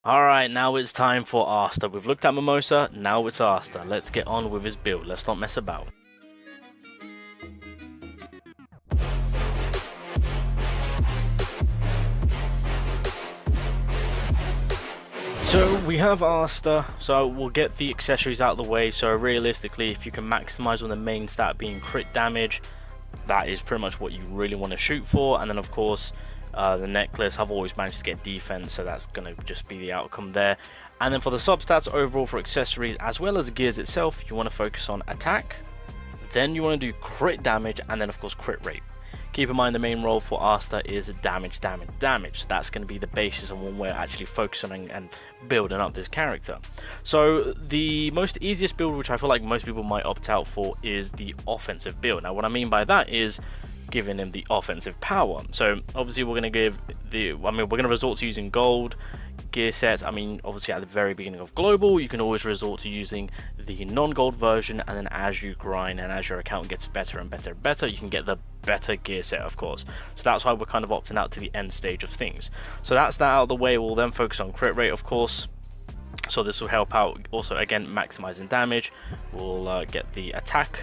Alright, now it's time for Asta. We've looked at Mimosa, now it's Asta. Let's get on with his build, let's not mess about. So we have Asta, so we'll get the accessories out of the way. So realistically, if you can maximize on the main stat being crit damage, that is pretty much what you really want to shoot for. And then of course, the necklace, I've always managed to get defense, so that's going to just be the outcome there. And then for the substats overall for accessories as well as gears itself, you want to focus on attack, then you want to do crit damage, and then of course crit rate. Keep in mind the main role for Asta is damage. So that's going to be the basis on when we're actually focusing and building up this character. So the most easiest build, which I feel like most people might opt out for, is the offensive build. Now what I mean by that is giving him the offensive power. So obviously we're going to we're going to resort to using gold gear sets. I mean, obviously at the very beginning of global you can always resort to using the non-gold version, and then as you grind and as your account gets better and better, you can get the better gear set, of course. So that's why we're kind of opting out to the end stage of things. So that's that out of the way. We'll then focus on crit rate, of course. So this will help out also, again, maximizing damage. We'll get the attack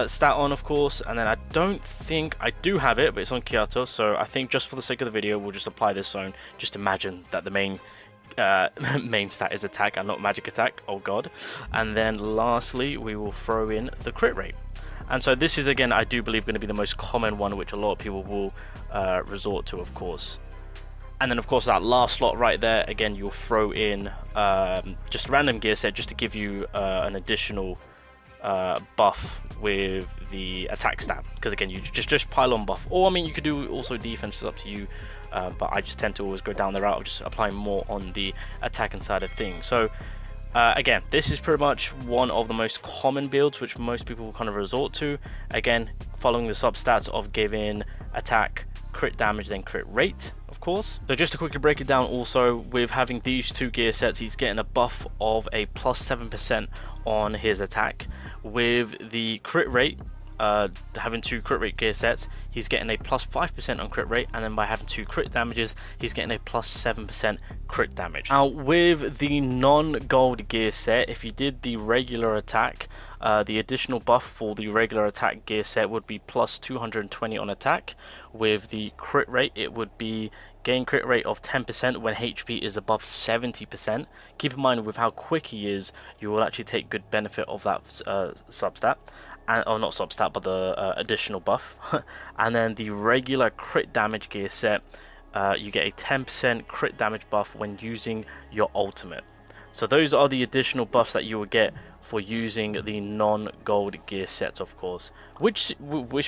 stat on, of course, and then I don't think I do have it, but it's on Kyoto, so I think just for the sake of the video we'll just apply this zone. Just imagine that the main main stat is attack and not magic attack, oh god. And then lastly we will throw in the crit rate. And so this is, again, I do believe going to be the most common one, which a lot of people will resort to, of course. And then of course that last slot right there, again, you'll throw in just a random gear set just to give you an additional buff with the attack stat, because again you just pile on buff, or I mean you could do also defense, is up to you, but I just tend to always go down the route of just applying more on the attacking side of things. So again, this is pretty much one of the most common builds which most people will kind of resort to, again following the substats of giving attack, crit damage, then crit rate, of course. So just to quickly break it down, also with having these two gear sets, he's getting a buff of a plus 7% on his attack. With the crit rate, having two crit rate gear sets, he's getting a plus 5% on crit rate, and then by having two crit damages, he's getting a plus 7% crit damage. Now with the non-gold gear set, if you did the regular attack, the additional buff for the regular attack gear set would be plus 220 on attack. With the crit rate, it would be gain crit rate of 10% when HP is above 70%. Keep in mind with how quick he is, you will actually take good benefit of that substat. Or not substat, but the additional buff. And then the regular crit damage gear set, you get a 10% crit damage buff when using your ultimate. So those are the additional buffs that you will get for using the non-gold gear sets, of course, which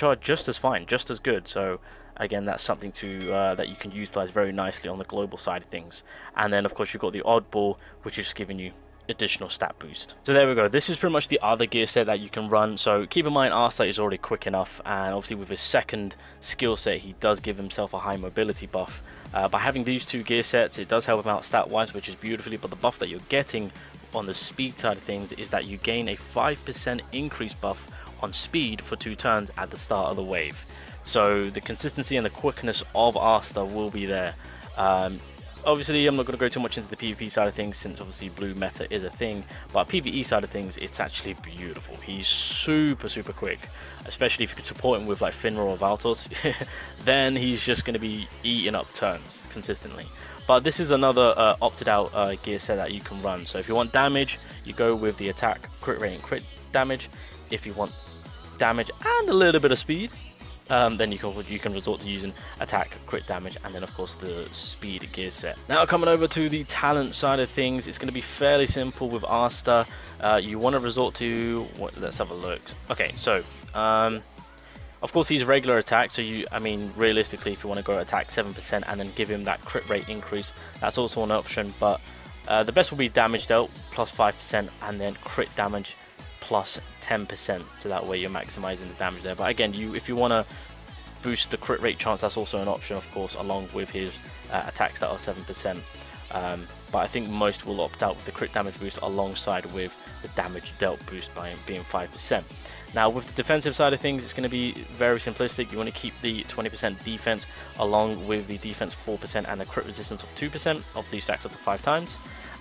are just as fine, just as good. So again, that's something to that you can utilize very nicely on the global side of things. And then of course you've got the oddball, which is giving you additional stat boost. So there we go, this is pretty much the other gear set that you can run. So keep in mind Asta is already quick enough, and obviously with his second skill set he does give himself a high mobility buff. By having these two gear sets, it does help him out stat wise, which is beautifully, but the buff that you're getting on the speed side of things is that you gain a 5% increase buff on speed for 2 turns at the start of the wave. So the consistency and the quickness of Asta will be there. Obviously I'm not going to go too much into the PvP side of things, since obviously blue meta is a thing, but PvE side of things, it's actually beautiful. He's super quick, especially if you could support him with like Finra or Valtos. Then he's just going to be eating up turns consistently. But this is another opted out gear set that you can run. So if you want damage, you go with the attack, crit rate and crit damage. If you want damage and a little bit of speed, then you can resort to using attack, crit damage, and then of course the speed gear set. Now coming over to the talent side of things, it's going to be fairly simple with Asta. You want to resort to let's have a look. Okay, so of course he's regular attack, so I mean realistically if you want to go attack 7% and then give him that crit rate increase, that's also an option. But the best will be damage dealt plus 5% and then crit damage plus 10%, so that way you're maximizing the damage there. But again, if you want to boost the crit rate chance, that's also an option, of course, along with his attack stat of 7%. but I think most will opt out with the crit damage boost alongside with the damage dealt boost by being 5%. Now with the defensive side of things, it's going to be very simplistic. You want to keep the 20% defense along with the defense 4% and the crit resistance of 2%. Obviously stacks up to 5 times.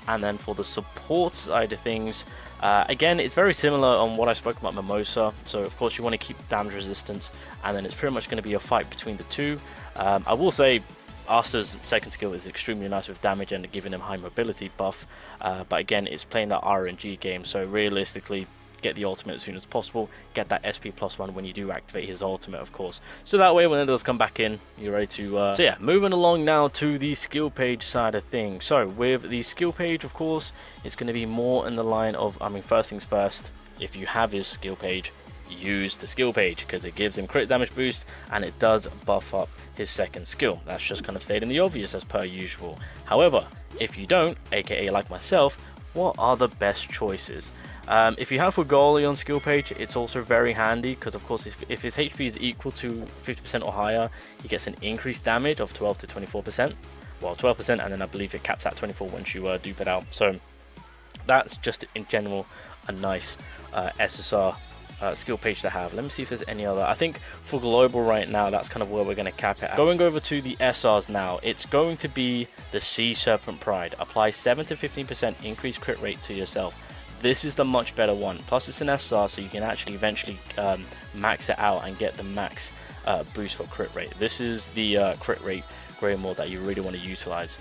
And then for the support side of things, again, it's very similar on what I spoke about Mimosa. So of course you want to keep damage resistance, and then it's pretty much going to be a fight between the two. I will say Asta's second skill is extremely nice with damage and giving him high mobility buff, but again, it's playing that RNG game, so realistically get the ultimate as soon as possible, get that SP +1 when you do activate his ultimate, of course, so that way when it does come back in, you're ready to so yeah, moving along now to the skill page side of things. So with the skill page, of course, it's going to be more in the line of, I mean, first things first, if you have his skill page, use the skill page because it gives him crit damage boost and it does buff up his second skill. That's just kind of stating the obvious as per usual. However, if you don't, aka like myself, what are the best choices? If you have Fugoli on skill page, it's also very handy because of course if his HP is equal to 50% or higher, he gets an increased damage of 12 to 24%. Well, 12%, and then I believe it caps at 24 once you dupe it out. So that's just in general a nice SSR skill page to have. Let me see if there's any other. I think for global right now, that's kind of where we're going to cap it at. Going over to the SRs now, it's going to be the Sea Serpent Pride. Apply 7 to 15% increased crit rate to yourself. This is the much better one. Plus it's an SR, so you can actually eventually max it out and get the max boost for crit rate. This is the crit rate Grey Maw that you really want to utilize.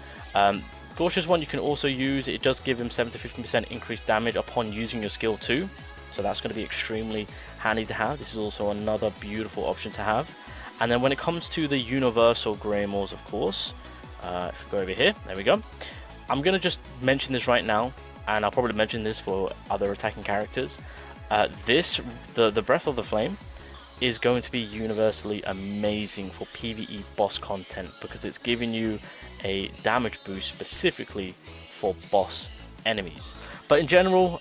Cautious one you can also use. It does give him 7 to 15% increased damage upon using your skill 2. So that's going to be extremely handy to have. This is also another beautiful option to have. And then when it comes to the universal Grey Maws, of course, if we go over here, there we go. I'm going to just mention this right now, and I'll probably mention this for other attacking characters. The Breath of the Flame is going to be universally amazing for PvE boss content because it's giving you a damage boost specifically for boss enemies. But in general,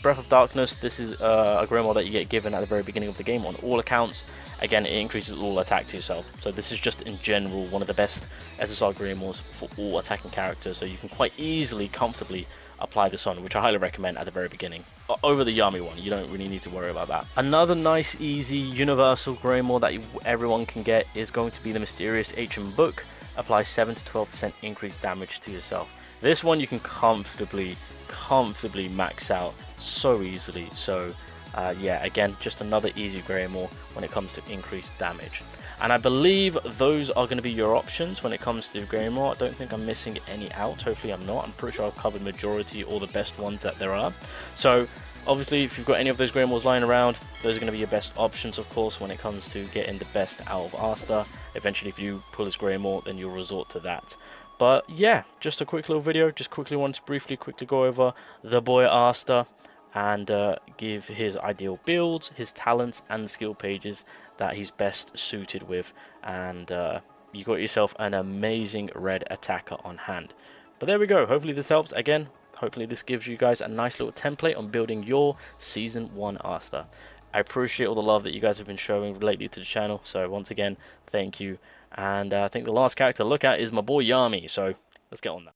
Breath of Darkness, this is a Grey Maw that you get given at the very beginning of the game on all accounts. Again, it increases all attack to yourself. So this is just in general one of the best SSR Grey Maws for all attacking characters. So you can quite easily, comfortably apply this on, which I highly recommend at the very beginning. Over the Yami one, you don't really need to worry about that. Another nice, easy, universal Grey Maw that everyone can get is going to be the Mysterious Ancient Book. Apply 7 to 12% increased damage to yourself. This one you can comfortably max out so easily. So yeah, again, just another easy Grey Maw when it comes to increased damage. And I believe those are going to be your options when it comes to Grey Maw. I don't think I'm missing any out. Hopefully I'm not. I'm pretty sure I've covered majority or the best ones that there are. So obviously if you've got any of those Grey Maws lying around, those are going to be your best options, of course, when it comes to getting the best out of Asta. Eventually if you pull this Grey Maw, then you'll resort to that. But yeah, just a quick little video. Just quickly wanted to quickly go over the boy Asta and give his ideal builds, his talents and skill pages that he's best suited with. And you got yourself an amazing red attacker on hand. But there we go. Hopefully this helps. Again, hopefully this gives you guys a nice little template on building your Season 1 Asta. I appreciate all the love that you guys have been showing lately to the channel. So once again, thank you. And I think the last character to look at is my boy Yami. So let's get on that.